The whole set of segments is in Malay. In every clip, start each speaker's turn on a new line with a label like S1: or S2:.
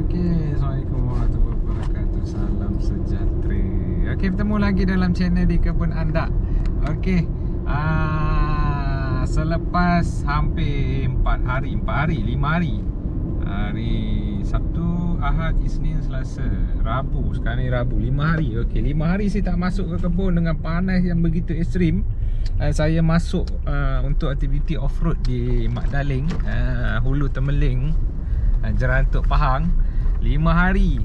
S1: Okey, Assalamualaikum warahmatullahi wabarakatuh. Salam sejahtera. Okey, bertemu lagi dalam channel di Kebun Anda. Okey. Selepas hampir 5 hari. Hari Sabtu, Ahad, Isnin, Selasa, Rabu. Sekarang ni Rabu, 5 hari. Okey, 5 hari saya tak masuk ke kebun dengan panas yang begitu ekstrim. Saya masuk untuk aktiviti off-road di Mak Daling, Hulu Temeling, Jerantuk Pahang. 5 hari.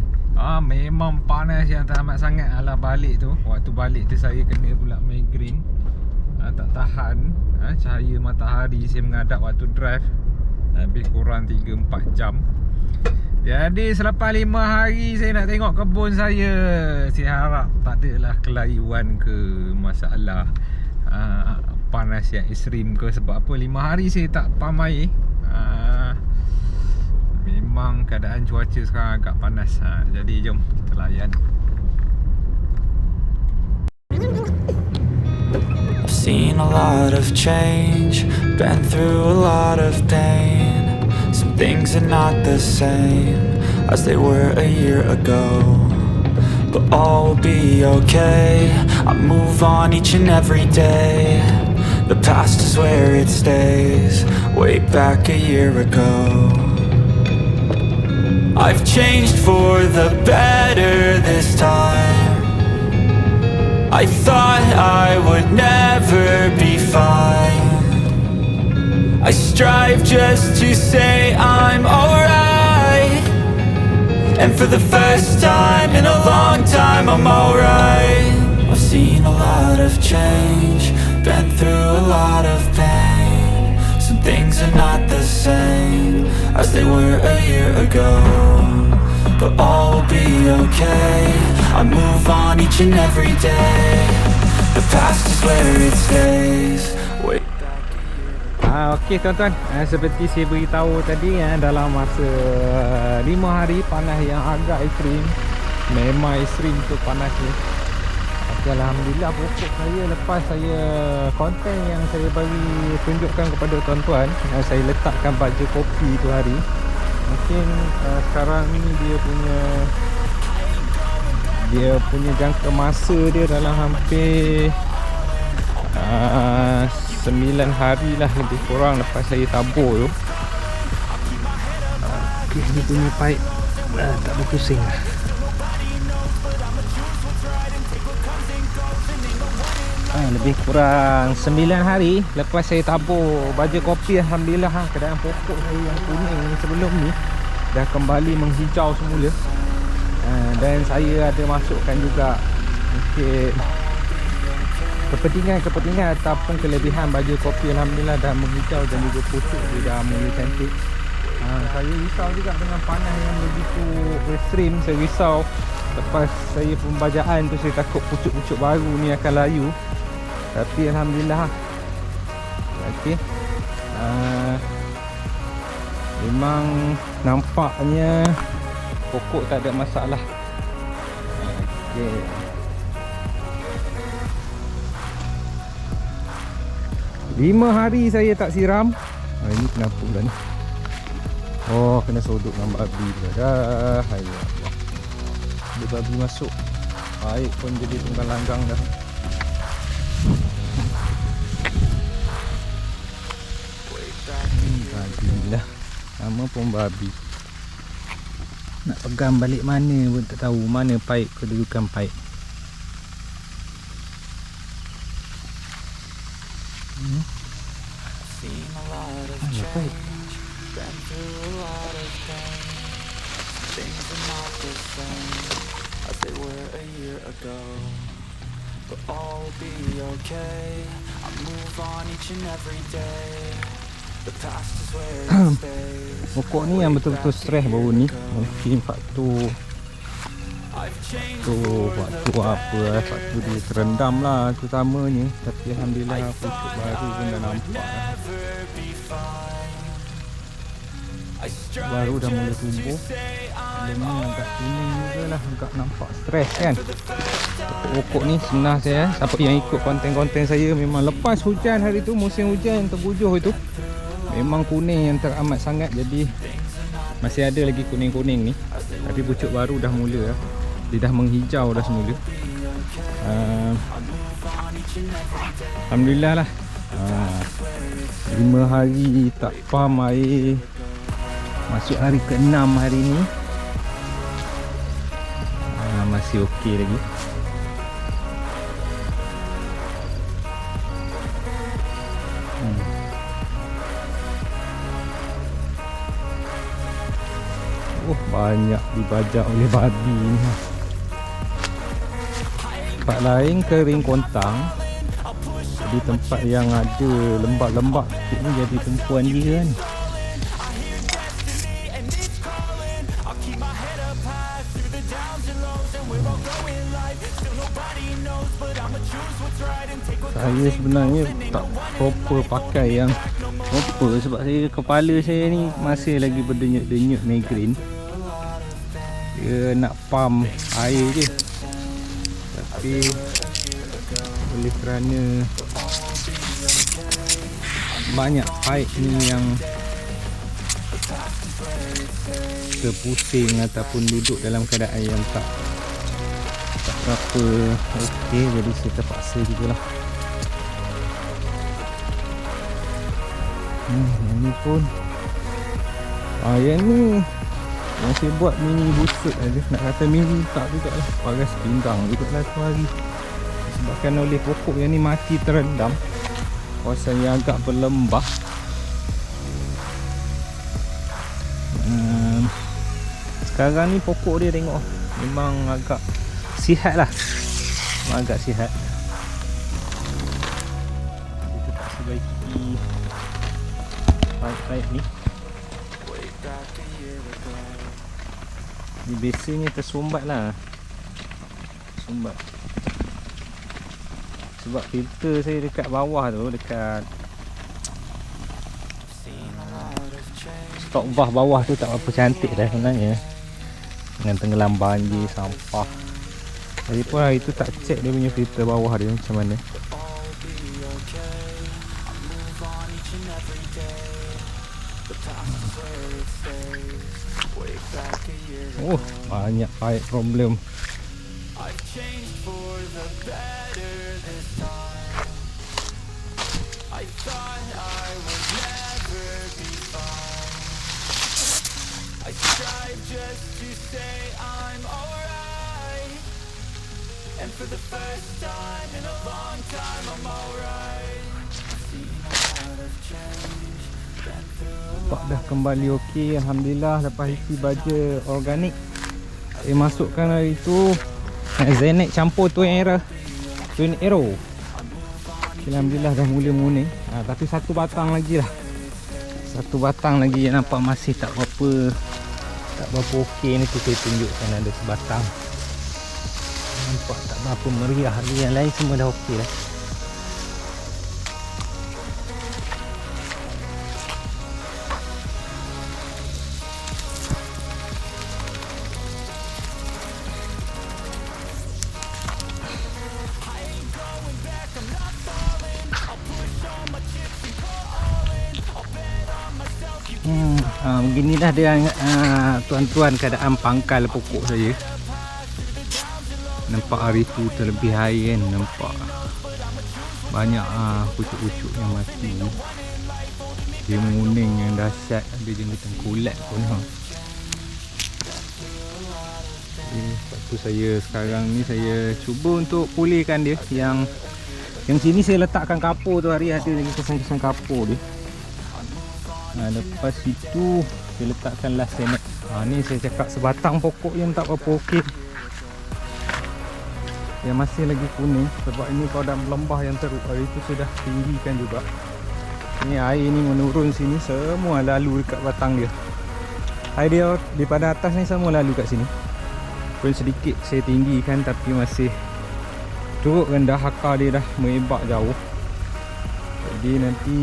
S1: Memang panas yang teramat sangat. Alah balik tu, waktu balik tu saya kena pula migraine. Tak tahan cahaya matahari. Saya menghadap waktu drive lebih kurang 3-4 jam. Jadi selepas 5 hari saya nak tengok kebun saya. Saya harap tak adalah kelayuan ke masalah panas yang ekstrim ke. Sebab apa 5 hari saya tak pam air. Memang keadaan cuaca sekarang agak panas. Jadi jom kita layan.
S2: I've seen a lot of change, been through a lot of pain. Some things are not the same as they were a year ago, but all will be okay. I move on each and every day. The past is where it stays, way back a year ago. I've changed for the better this time. I thought I would never be fine. I strive just to say I'm alright, and for the first time in a long time I'm alright. I've seen a lot of change, been through a lot of pain. Some things are not the same as they were a year ago, but all will be okay. I move on each and every day. The past is where it stays. Way back.
S1: Okey tuan-tuan, seperti saya beritahu tadi, dalam masa 5 hari panas yang agak ekstrim. Memang ekstrim tu panas ni. Tapi alhamdulillah pokok saya lepas saya konten yang saya bagi tunjukkan kepada tuan-tuan, saya letakkan baju kopi tu hari. Mungkin sekarang ni dia punya jangka masa dia dalam hampir 9 hari lah lebih kurang lepas saya tabur tu. Okey, ni punya pipe tak berpusing lah. Lebih kurang 9 hari lepas saya tabur baju kopi. Alhamdulillah, keadaan pokok saya yang kuning sebelum ni dah kembali menghijau semula. Dan saya ada masukkan juga mungkin kepentingan ataupun kelebihan baju kopi. Alhamdulillah dah menghijau dan juga pucuk dia dah mula cantik. Saya risau juga dengan panas yang begitu ekstrim. Saya risau lepas saya pembajaan tu, saya takut pucuk-pucuk baru ni akan layu. Tapi alhamdulillah, okey, memang nampaknya pokok tak ada masalah. Okey, 5 hari saya tak siram. Ini kenapa pula ni? Oh, kena sodok dengan babi pula dah. Hai Allah, ada babi masuk. Air pun jadi tunggang langgang dah. Babi lah, nama pun babi. Nak pegang balik mana pun tak tahu. Mana paip, kedudukan paip. Mana paip? Pokok ni yang betul-betul stres baru ni. Mungkin faktor faktor dia terendam lah terutamanya. Tapi alhamdulillah pucuk baru pun dah nampak lah. Baru dah mula tumbuh. Dia ni agak kuning juga lah, agak nampak stres kan. Pokok ni sebenarnya saya, siapa yang ikut konten-konten saya, memang lepas hujan hari tu, musim hujan yang terbujuh itu, memang kuning yang teramat sangat. Jadi Masih ada lagi kuning-kuning ni. Tapi pucuk baru dah mula lah. Dia dah menghijau dah semula. Alhamdulillah lah. 5 hari tak pam air. Masuk hari ke-6 hari ni. Masih okey lagi. Banyak dibajak oleh babi ni. Tempat lain kering kontang. Di tempat yang ada lembab-lembab sikit ni jadi tumpuan dia kan. Saya sebenarnya tak proper pakai yang proper sebab saya kepala saya ni masih lagi berdenyut-denyut migraine. Dia nak pump air je. Tapi oleh kerana banyak pipe ni yang terpusing ataupun duduk dalam keadaan yang tak berapa okey, jadi saya terpaksa jugalah. Yang ni pun yang ni yang saya buat mini busuk aja. Nak kata mini tak juga lah, paras pinggang juga lah tu hari. Disebabkan oleh pokok yang ni mati terendam, kawasan yang agak berlembah. Sekarang ni pokok dia tengok memang agak sihat lah. Memang agak sihat. Kita tak sebaiki pipe ni. Ni biasanya tersumbat lah. Sumbat. Sebab filter saya dekat bawah tu, dekat stok bah bawah tu tak apa cantik dah sebenarnya. Dengan tenggelam banjir, sampah. Jadi pun hari tu tak check dia punya filter bawah dia macam mana. Oh, banyak pipe problem. Nampak dah kembali okey, alhamdulillah. Lepas isi baja organik saya masukkan hari tu Zenek campur Twin Arrow. Alhamdulillah dah mula menguning. Tapi satu batang lagi lah. Satu batang lagi yang nampak masih tak berapa okey. Ni tu saya tunjukkan ada sebatang. Nampak tak berapa meriah. Yang lain semua dah okey lah. Beginilah dia tuan-tuan keadaan pangkal pokok saya. Nampak hari tu terlebih air kan. Nampak banyak pucuk-pucuk yang mati. Dia menguning yang dahsyat. Ada jenis tengkulak pun. Sebab tu saya sekarang ni saya cuba untuk pulihkan dia. Yang sini saya letakkan kapur tu, hari ada lagi kesan-kesan kapur dia. Lepas itu saya letakkan last Zenek. Ni saya cakap sebatang pokok yang tak berapa okey, yang masih lagi kuning. Sebab ini padang lembah yang teruk. Hari itu sudah tinggikan juga. Ni air ni menurun sini, semua lalu dekat batang dia. Air dia daripada atas ni semua lalu kat sini. Pun sedikit saya tinggikan, tapi masih teruk rendah. Akar dia dah merebak jauh. Jadi nanti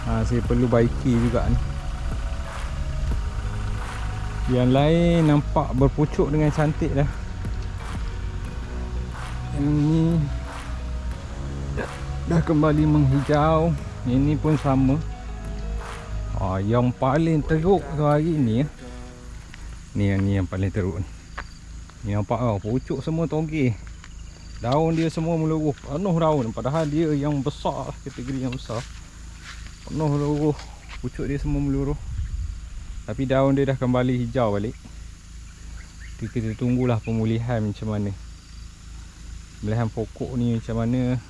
S1: saya perlu baiki juga ni. Yang lain nampak berpucuk dengan cantik dah. Yang ni dah kembali menghijau. Yang ni pun sama. Yang paling teruk tu hari ni ni yang paling teruk ni. Ni nampak tau, pucuk semua toge. Daun dia semua meluruh, penuh daun. Padahal dia yang besar, kategori yang besar. Penuh meluruh, pucuk dia semua meluruh. Tapi daun dia dah kembali hijau balik. Kita tunggulah pemulihan macam mana, pemulihan pokok ni macam mana.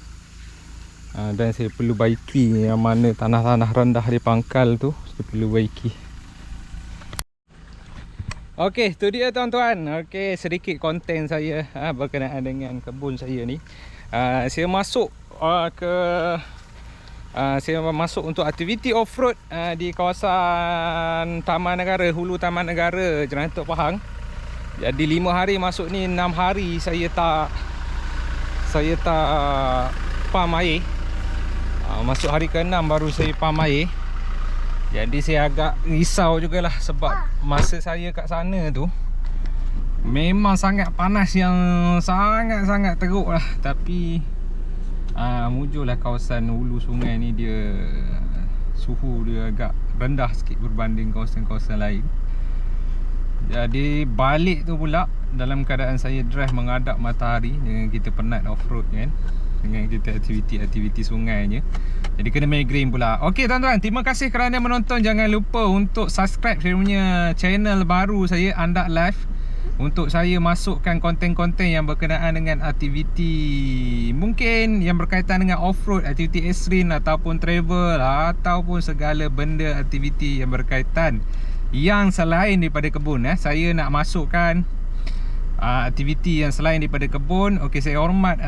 S1: Dan saya perlu baiki yang mana tanah-tanah rendah di pangkal tu, saya perlu baiki. Okey, tu dia tuan-tuan. Okey, sedikit konten saya berkenaan dengan kebun saya ni. Saya masuk saya masuk untuk aktiviti off-road di kawasan Taman Negara, Hulu Taman Negara Jerantuk Pahang. Jadi 5 hari masuk ni, 6 hari saya tak pam air. Masuk hari ke-6 baru saya pam air. Jadi saya agak risau jugalah sebab masa saya kat sana tu memang sangat panas, yang sangat-sangat teruk lah. Tapi mujurlah kawasan hulu sungai ni, dia suhu dia agak rendah sikit berbanding kawasan-kawasan lain. Jadi balik tu pula dalam keadaan saya drive menghadap matahari, dengan kita penat off-road kan, dengan kita aktiviti sungainya. Jadi kena migraine pula. Okey tuan-tuan, terima kasih kerana menonton. Jangan lupa untuk subscribe saya punya channel baru saya, Andak Live, untuk saya masukkan konten-konten yang berkenaan dengan aktiviti mungkin yang berkaitan dengan off-road, aktiviti ekstrim ataupun travel, ataupun segala benda aktiviti yang berkaitan yang selain daripada kebun. Saya nak masukkan aktiviti yang selain daripada kebun. Okey, saya hormat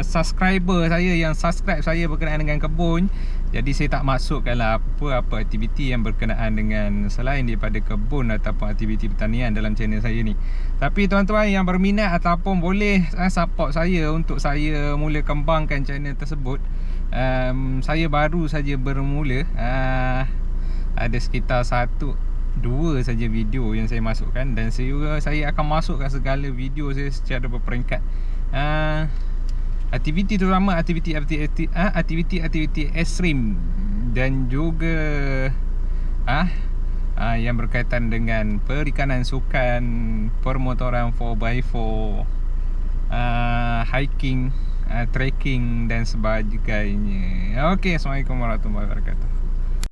S1: subscriber saya yang subscribe saya berkenaan dengan kebun. Jadi saya tak masukkanlah apa-apa aktiviti yang berkenaan dengan selain daripada kebun ataupun aktiviti pertanian dalam channel saya ni. Tapi tuan-tuan yang berminat ataupun boleh support saya untuk saya mula kembangkan channel tersebut. Saya baru saja bermula, ada sekitar 1-2 saja video yang saya masukkan, dan saya akan masukkan segala video saya secara berperingkat. Aktiviti terutama aktiviti ekstrim, dan juga yang berkaitan dengan perikanan sukan, permotoran 4x4, hiking, trekking dan sebagainya. Okey, Assalamualaikum warahmatullahi wabarakatuh.